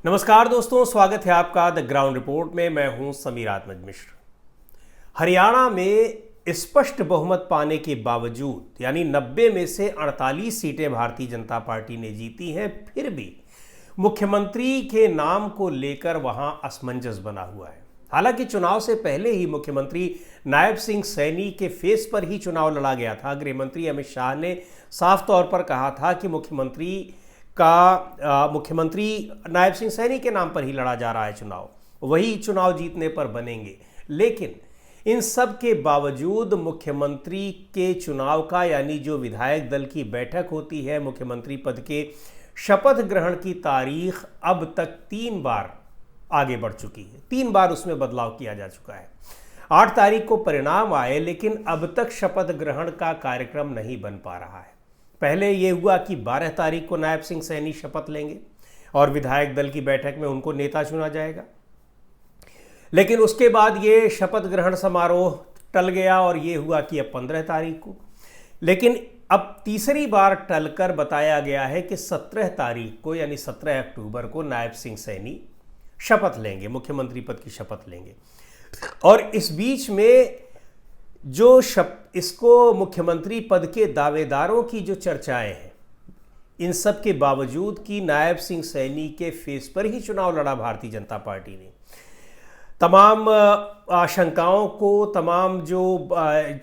नमस्कार दोस्तों, स्वागत है आपका द ग्राउंड रिपोर्ट में। मैं हूं समीर आत्मज मिश्र। हरियाणा में स्पष्ट बहुमत पाने के बावजूद यानी 90 में से 48 सीटें भारतीय जनता पार्टी ने जीती हैं, फिर भी मुख्यमंत्री के नाम को लेकर वहां असमंजस बना हुआ है। हालांकि चुनाव से पहले ही मुख्यमंत्री नायब सिंह सैनी के फेस पर ही चुनाव लड़ा गया था। गृह मंत्री अमित शाह ने साफ तौर पर कहा था कि मुख्यमंत्री नायब सिंह सैनी के नाम पर ही लड़ा जा रहा है चुनाव, वही चुनाव जीतने पर बनेंगे। लेकिन इन सब के बावजूद मुख्यमंत्री के चुनाव का यानी जो विधायक दल की बैठक होती है, मुख्यमंत्री पद के शपथ ग्रहण की तारीख अब तक 3 बार आगे बढ़ चुकी है। 3 बार उसमें बदलाव किया जा चुका है। 8 तारीख को परिणाम आए, लेकिन अब तक शपथ ग्रहण का कार्यक्रम नहीं बन पा रहा है। पहले ये हुआ कि 12 तारीख को नायब सिंह सैनी शपथ लेंगे और विधायक दल की बैठक में उनको नेता चुना जाएगा, लेकिन उसके बाद ये शपथ ग्रहण समारोह टल गया और ये हुआ कि अब 15 तारीख को। लेकिन अब तीसरी बार टलकर बताया गया है कि 17 तारीख को यानी 17 अक्टूबर को नायब सिंह सैनी शपथ लेंगे, मुख्यमंत्री पद की शपथ लेंगे। और इस बीच में जो इसको मुख्यमंत्री पद के दावेदारों की जो चर्चाएं हैं, इन सब के बावजूद कि नायब सिंह सैनी के फेस पर ही चुनाव लड़ा भारतीय जनता पार्टी ने, तमाम आशंकाओं को, तमाम जो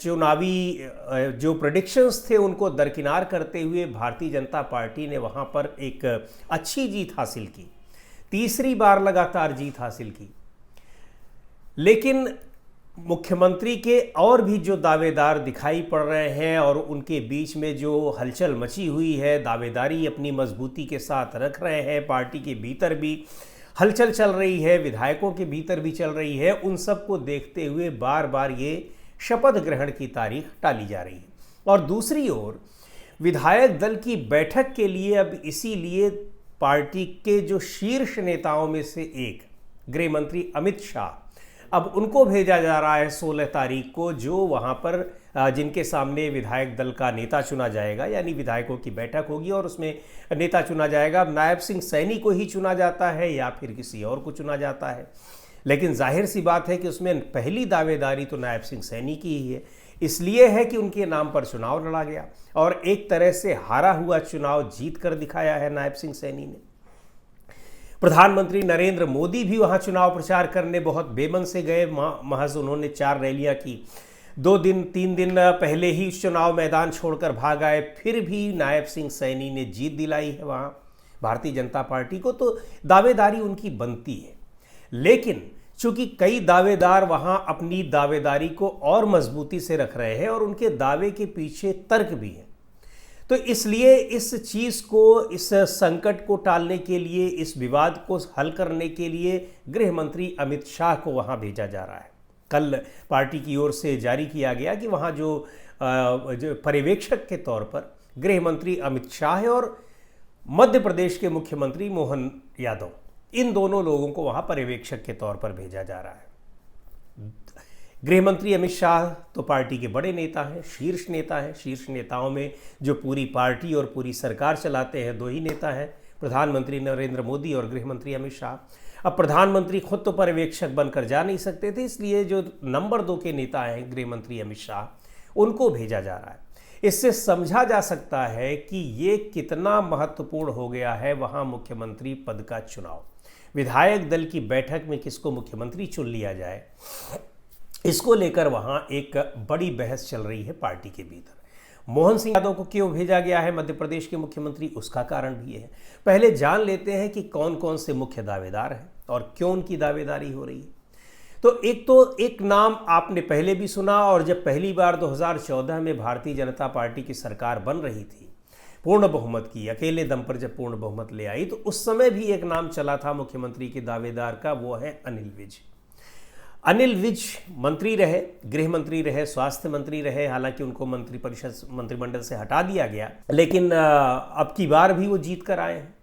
चुनावी जो प्रेडिक्शंस थे उनको दरकिनार करते हुए भारतीय जनता पार्टी ने वहां पर एक अच्छी जीत हासिल की, तीसरी बार लगातार जीत हासिल की। लेकिन मुख्यमंत्री के और भी जो दावेदार दिखाई पड़ रहे हैं और उनके बीच में जो हलचल मची हुई है, दावेदारी अपनी मजबूती के साथ रख रहे हैं, पार्टी के भीतर भी हलचल चल रही है, विधायकों के भीतर भी चल रही है, उन सब को देखते हुए बार बार ये शपथ ग्रहण की तारीख टाली जा रही है। और दूसरी ओर विधायक दल की बैठक के लिए अब इसीलिए पार्टी के जो शीर्ष नेताओं में से एक गृह मंत्री अमित शाह, अब उनको भेजा जा रहा है 16 तारीख को, जो वहां पर जिनके सामने विधायक दल का नेता चुना जाएगा, यानी विधायकों की बैठक होगी और उसमें नेता चुना जाएगा। अब नायब सिंह सैनी को ही चुना जाता है या फिर किसी और को चुना जाता है, लेकिन जाहिर सी बात है कि उसमें पहली दावेदारी तो नायब सिंह सैनी की ही है। इसलिए है कि उनके नाम पर चुनाव लड़ा गया और एक तरह से हारा हुआ चुनाव जीत कर दिखाया है नायब सिंह सैनी ने। प्रधानमंत्री नरेंद्र मोदी भी वहां चुनाव प्रचार करने बहुत बेमन से गए। महज उन्होंने 4 रैलियां की, 3 दिन पहले ही चुनाव मैदान छोड़कर भाग आए, फिर भी नायब सिंह सैनी ने जीत दिलाई है वहां भारतीय जनता पार्टी को। तो दावेदारी उनकी बनती है, लेकिन चूंकि कई दावेदार वहां अपनी दावेदारी को और मजबूती से रख रहे हैं और उनके दावे के पीछे तर्क भी है, तो इसलिए इस चीज़ को, इस संकट को टालने के लिए, इस विवाद को हल करने के लिए गृह मंत्री अमित शाह को वहां भेजा जा रहा है। कल पार्टी की ओर से जारी किया गया कि वहां जो पर्यवेक्षक के तौर पर गृह मंत्री अमित शाह है और मध्य प्रदेश के मुख्यमंत्री मोहन यादव, इन दोनों लोगों को वहां पर्यवेक्षक के तौर पर भेजा जा रहा है। गृह मंत्री अमित शाह तो पार्टी के बड़े नेता हैं, शीर्ष नेता हैं। शीर्ष नेताओं में जो पूरी पार्टी और पूरी सरकार चलाते हैं 2 ही नेता हैं, प्रधानमंत्री नरेंद्र मोदी और गृह मंत्री अमित शाह। अब प्रधानमंत्री खुद तो पर्यवेक्षक बनकर जा नहीं सकते थे, इसलिए जो नंबर 2 के नेता हैं गृह मंत्री अमित शाह, उनको भेजा जा रहा है। इससे समझा जा सकता है कि ये कितना महत्वपूर्ण हो गया है वहाँ मुख्यमंत्री पद का चुनाव। विधायक दल की बैठक में किसको मुख्यमंत्री चुन लिया जाए, इसको लेकर वहां एक बड़ी बहस चल रही है पार्टी के भीतर। मोहन सिंह यादव को क्यों भेजा गया है मध्य प्रदेश के मुख्यमंत्री, उसका कारण भी है। पहले जान लेते हैं कि कौन कौन से मुख्य दावेदार हैं और क्यों उनकी दावेदारी हो रही है। तो एक नाम आपने पहले भी सुना, और जब पहली बार 2014 में भारतीय जनता पार्टी की सरकार बन रही थी, पूर्ण बहुमत की, अकेले दम पर जब पूर्ण बहुमत ले आई, तो उस समय भी एक नाम चला था मुख्यमंत्री के दावेदार का, वो है अनिल विज। अनिल विज मंत्री रहे, गृह मंत्री रहे, स्वास्थ्य मंत्री रहे। हालांकि उनको मंत्रिमंडल से हटा दिया गया, लेकिन अब की बार भी वो जीत कर आए हैं।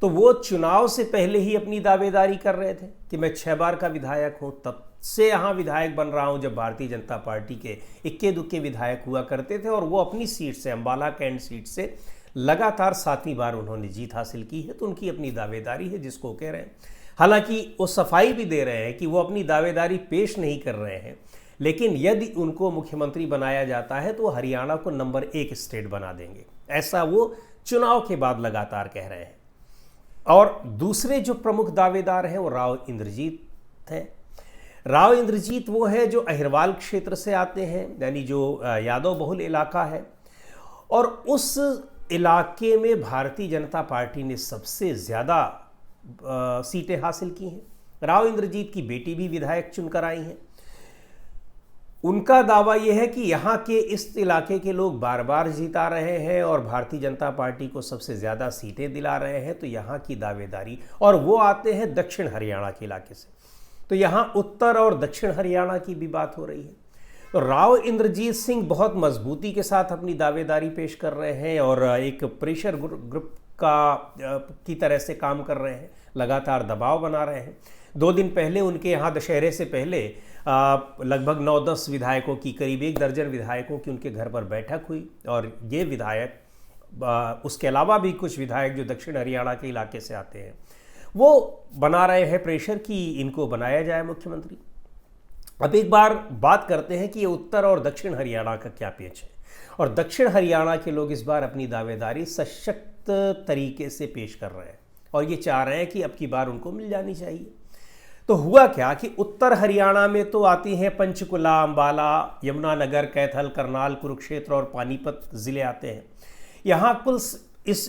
तो वो चुनाव से पहले ही अपनी दावेदारी कर रहे थे कि मैं 6 बार का विधायक हूं, तब से यहाँ विधायक बन रहा हूं, जब भारतीय जनता पार्टी के इक्के दुक्के विधायक हुआ करते थे और वो अपनी सीट से, अम्बाला कैंट सीट से लगातार 7वीं बार उन्होंने जीत हासिल की है, तो उनकी अपनी दावेदारी है जिसको कह रहे हैं। हालांकि वो सफाई भी दे रहे हैं कि वो अपनी दावेदारी पेश नहीं कर रहे हैं, लेकिन यदि उनको मुख्यमंत्री बनाया जाता है तो वो हरियाणा को नंबर 1 स्टेट बना देंगे, ऐसा वो चुनाव के बाद लगातार कह रहे हैं। और दूसरे जो प्रमुख दावेदार हैं वो राव इंद्रजीत हैं। राव इंद्रजीत वो है जो अहिरवाल क्षेत्र से आते हैं, यानी जो यादव बहुल इलाका है, और उस इलाके में भारतीय जनता पार्टी ने सबसे ज़्यादा सीटें हासिल की हैं। राव इंद्रजीत की बेटी भी विधायक चुनकर आई हैं। उनका दावा यह है कि यहाँ के इस इलाके के लोग बार बार जीता रहे हैं और भारतीय जनता पार्टी को सबसे ज़्यादा सीटें दिला रहे हैं, तो यहाँ की दावेदारी, और वो आते हैं दक्षिण हरियाणा के इलाके से, तो यहाँ उत्तर और दक्षिण हरियाणा की भी बात हो रही है। तो राव इंद्रजीत सिंह बहुत मजबूती के साथ अपनी दावेदारी पेश कर रहे हैं और एक प्रेशर ग्रुप की तरह से काम कर रहे हैं, लगातार दबाव बना रहे हैं। 2 दिन पहले उनके यहाँ दशहरे से पहले लगभग 9-10 विधायकों की, करीब 1 दर्जन विधायकों की उनके घर पर बैठक हुई, और ये विधायक, उसके अलावा भी कुछ विधायक जो दक्षिण हरियाणा के इलाके से आते हैं, वो बना रहे हैं प्रेशर कि इनको बनाया जाए मुख्यमंत्री। अब एक बार बात करते हैं कि ये उत्तर और दक्षिण हरियाणा का क्या पेच है, और दक्षिण हरियाणा के लोग इस बार अपनी दावेदारी सशक्त तरीके से पेश कर रहे हैं और ये चाह रहे हैं कि अब की बार उनको मिल जानी चाहिए। तो हुआ क्या कि उत्तर हरियाणा में तो आती हैं पंचकुला, अंबाला, यमुनानगर, कैथल, करनाल, कुरुक्षेत्र और पानीपत ज़िले आते हैं। यहाँ कुल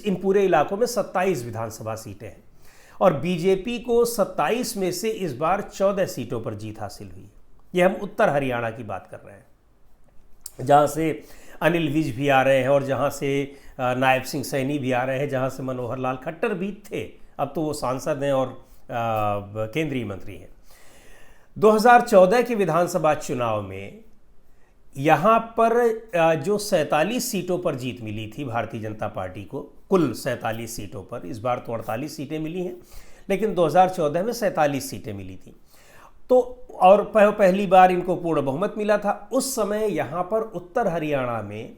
इन पूरे इलाकों में 27 विधानसभा सीटें हैं, और बीजेपी को 27 में से इस बार 14 सीटों पर जीत हासिल हुई। यह हम उत्तर हरियाणा की बात कर रहे हैं, जहाँ से अनिल विज भी आ रहे हैं और जहाँ से नायब सिंह सैनी भी आ रहे हैं, जहाँ से मनोहर लाल खट्टर भी थे, अब तो वो सांसद हैं और केंद्रीय मंत्री हैं। 2014 के विधानसभा चुनाव में यहाँ पर जो 47 सीटों पर जीत मिली थी भारतीय जनता पार्टी को, कुल 47 सीटों पर, इस बार तो 48 सीटें मिली हैं, लेकिन 2014 में 47 सीटें मिली थी, तो और पहली बार इनको पूर्ण बहुमत मिला था। उस समय यहाँ पर उत्तर हरियाणा में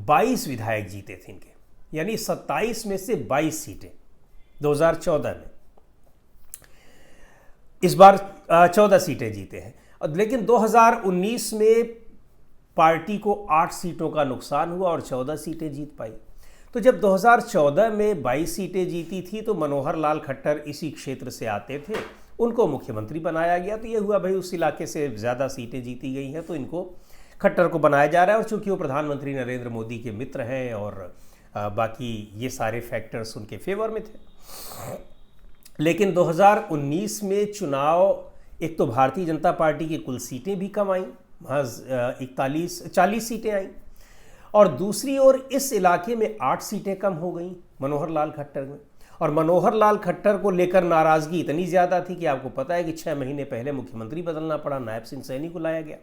22 विधायक जीते थे इनके, यानी 27 में से 22 सीटें 2014 में। इस बार 14 सीटें जीते हैं, लेकिन 2019 में पार्टी को 8 सीटों का नुकसान हुआ और 14 सीटें जीत पाई। तो जब 2014 में 22 सीटें जीती थी तो मनोहर लाल खट्टर इसी क्षेत्र से आते थे, उनको मुख्यमंत्री बनाया गया। तो ये हुआ भाई उस इलाके से ज़्यादा सीटें जीती गई हैं तो इनको, खट्टर को बनाया जा रहा है, और चूंकि वो प्रधानमंत्री नरेंद्र मोदी के मित्र हैं और बाकी ये सारे फैक्टर्स उनके फेवर में थे। लेकिन 2019 में चुनाव, एक तो भारतीय जनता पार्टी की कुल सीटें भी कम आईं, महज 40 सीटें आईं, और दूसरी ओर इस इलाके में 8 सीटें कम हो गईं मनोहर लाल खट्टर में। और मनोहर लाल खट्टर को लेकर नाराज़गी इतनी ज़्यादा थी कि आपको पता है कि 6 महीने पहले मुख्यमंत्री बदलना पड़ा, नायब सिंह सैनी को लाया गया।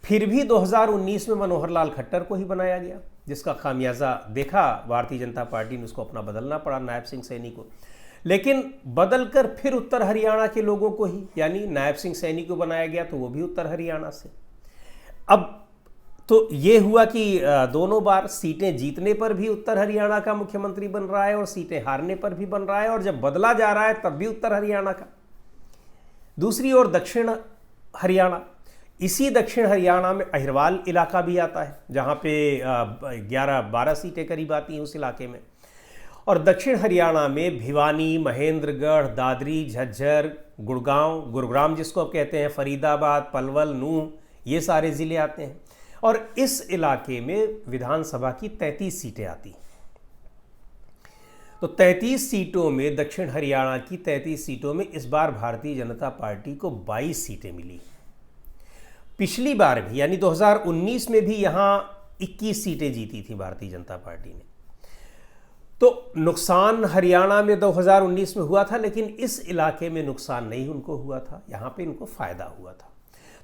फिर भी 2019 में मनोहर लाल खट्टर को ही बनाया गया, जिसका खामियाजा देखा भारतीय जनता पार्टी ने, उसको अपना बदलना पड़ा नायब सिंह सैनी को। लेकिन बदलकर फिर उत्तर हरियाणा के लोगों को ही, यानी नायब सिंह सैनी को बनाया गया, तो वो भी उत्तर हरियाणा से। अब तो ये हुआ कि दोनों बार सीटें जीतने पर भी उत्तर हरियाणा का मुख्यमंत्री बन रहा है और सीटें हारने पर भी बन रहा है, और जब बदला जा रहा है तब भी उत्तर हरियाणा का। दूसरी ओर दक्षिण हरियाणा, इसी दक्षिण हरियाणा में अहिरवाल इलाका भी आता है, जहाँ पे 11-12 सीटें करीब आती हैं उस इलाके में। और दक्षिण हरियाणा में भिवानी, महेंद्रगढ़, दादरी, झज्जर, गुरुग्राम जिसको अब कहते हैं, फरीदाबाद, पलवल, नूंह, ये सारे ज़िले आते हैं। और इस इलाके में विधानसभा की 33 सीटें आती हैं। तो 33 सीटों में, दक्षिण हरियाणा की 33 सीटों में इस बार भारतीय जनता पार्टी को 22 सीटें मिली। पिछली बार भी, यानी 2019 में भी यहाँ 21 सीटें जीती थी भारतीय जनता पार्टी ने। तो नुकसान हरियाणा में 2019 में हुआ था, लेकिन इस इलाके में नुकसान नहीं उनको हुआ था, यहाँ पे इनको फ़ायदा हुआ था।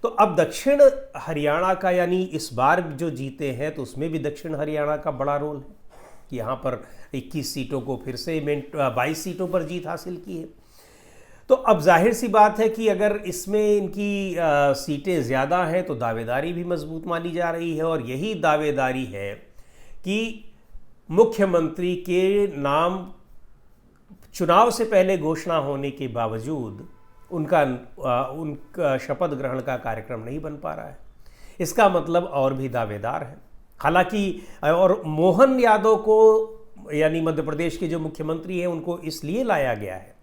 तो अब दक्षिण हरियाणा का, यानी इस बार जो जीते हैं तो उसमें भी दक्षिण हरियाणा का बड़ा रोल है कि यहाँ पर 21 सीटों को फिर से 22 सीटों पर जीत हासिल की है। तो अब जाहिर सी बात है कि अगर इसमें इनकी सीटें ज़्यादा हैं तो दावेदारी भी मजबूत मानी जा रही है, और यही दावेदारी है कि मुख्यमंत्री के नाम चुनाव से पहले घोषणा होने के बावजूद उनका शपथ ग्रहण का कार्यक्रम नहीं बन पा रहा है। इसका मतलब और भी दावेदार हैं। हालांकि और मोहन यादव को यानी मध्य प्रदेश के जो मुख्यमंत्री हैं उनको इसलिए लाया गया है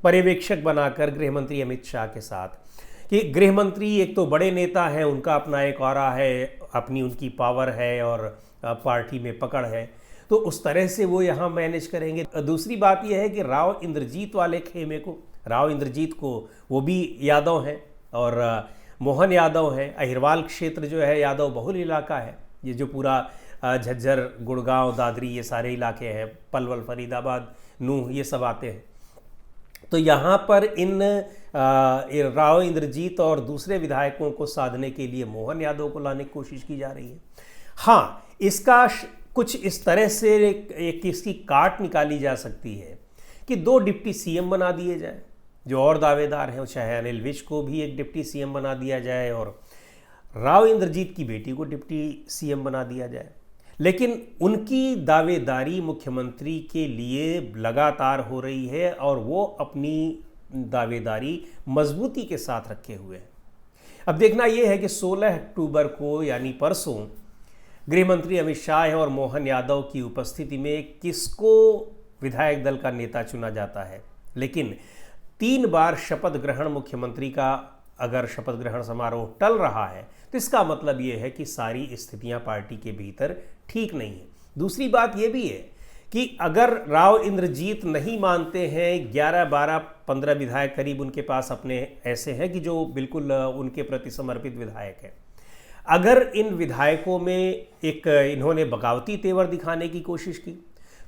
पर्यवेक्षक बनाकर गृह मंत्री अमित शाह के साथ कि गृह मंत्री एक तो बड़े नेता हैं, उनका अपना एक ऑरा है, अपनी उनकी पावर है और पार्टी में पकड़ है, तो उस तरह से वो यहाँ मैनेज करेंगे। दूसरी बात यह है कि राव इंद्रजीत वाले खेमे को, राव इंद्रजीत को वो भी यादव हैं और मोहन यादव हैं। अहिरवाल क्षेत्र जो है यादव बहुल इलाका है, ये जो पूरा झज्जर, गुड़गांव, दादरी ये सारे इलाके हैं, पलवल, फरीदाबाद, नूह ये सब आते हैं। तो यहाँ पर इन राव इंद्रजीत और दूसरे विधायकों को साधने के लिए मोहन यादव को लाने की कोशिश की जा रही है। हाँ, इसका कुछ इस तरह से एक इसकी काट निकाली जा सकती है कि 2 डिप्टी सीएम बना दिए जाए। जो और दावेदार हैं, चाहे अनिल विज को भी एक डिप्टी सीएम बना दिया जाए और राव इंद्रजीत की बेटी को डिप्टी सीएम बना दिया जाए। लेकिन उनकी दावेदारी मुख्यमंत्री के लिए लगातार हो रही है और वो अपनी दावेदारी मजबूती के साथ रखे हुए हैं। अब देखना यह है कि 16 अक्टूबर को यानी परसों गृह मंत्री अमित शाह और मोहन यादव की उपस्थिति में किसको विधायक दल का नेता चुना जाता है। लेकिन 3 बार शपथ ग्रहण मुख्यमंत्री का अगर शपथ ग्रहण समारोह टल रहा है तो इसका मतलब ये है कि सारी स्थितियां पार्टी के भीतर ठीक नहीं है। दूसरी बात ये भी है कि अगर राव इंद्रजीत नहीं मानते हैं, 11, 12, 15 विधायक करीब उनके पास अपने ऐसे हैं कि जो बिल्कुल उनके प्रति समर्पित विधायक हैं, अगर इन विधायकों में इन्होंने बगावती तेवर दिखाने की कोशिश की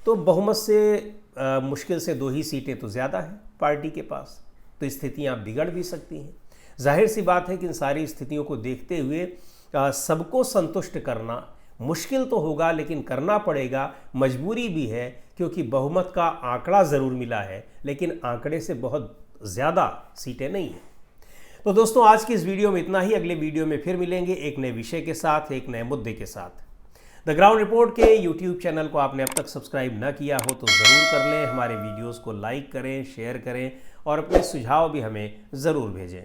तो बहुमत से मुश्किल से 2 ही सीटें तो ज़्यादा हैं पार्टी के पास, तो स्थितियां बिगड़ भी सकती हैं। जाहिर सी बात है कि इन सारी स्थितियों को देखते हुए सबको संतुष्ट करना मुश्किल तो होगा, लेकिन करना पड़ेगा, मजबूरी भी है, क्योंकि बहुमत का आंकड़ा ज़रूर मिला है लेकिन आंकड़े से बहुत ज़्यादा सीटें नहीं हैं। तो दोस्तों, आज की इस वीडियो में इतना ही। अगले वीडियो में फिर मिलेंगे एक नए विषय के साथ, एक नए मुद्दे के साथ। द ग्राउंड रिपोर्ट के यूट्यूब चैनल को आपने अब तक सब्सक्राइब न किया हो तो ज़रूर कर लें। हमारे वीडियोज़ को लाइक करें, शेयर करें और अपने सुझाव भी हमें ज़रूर भेजें।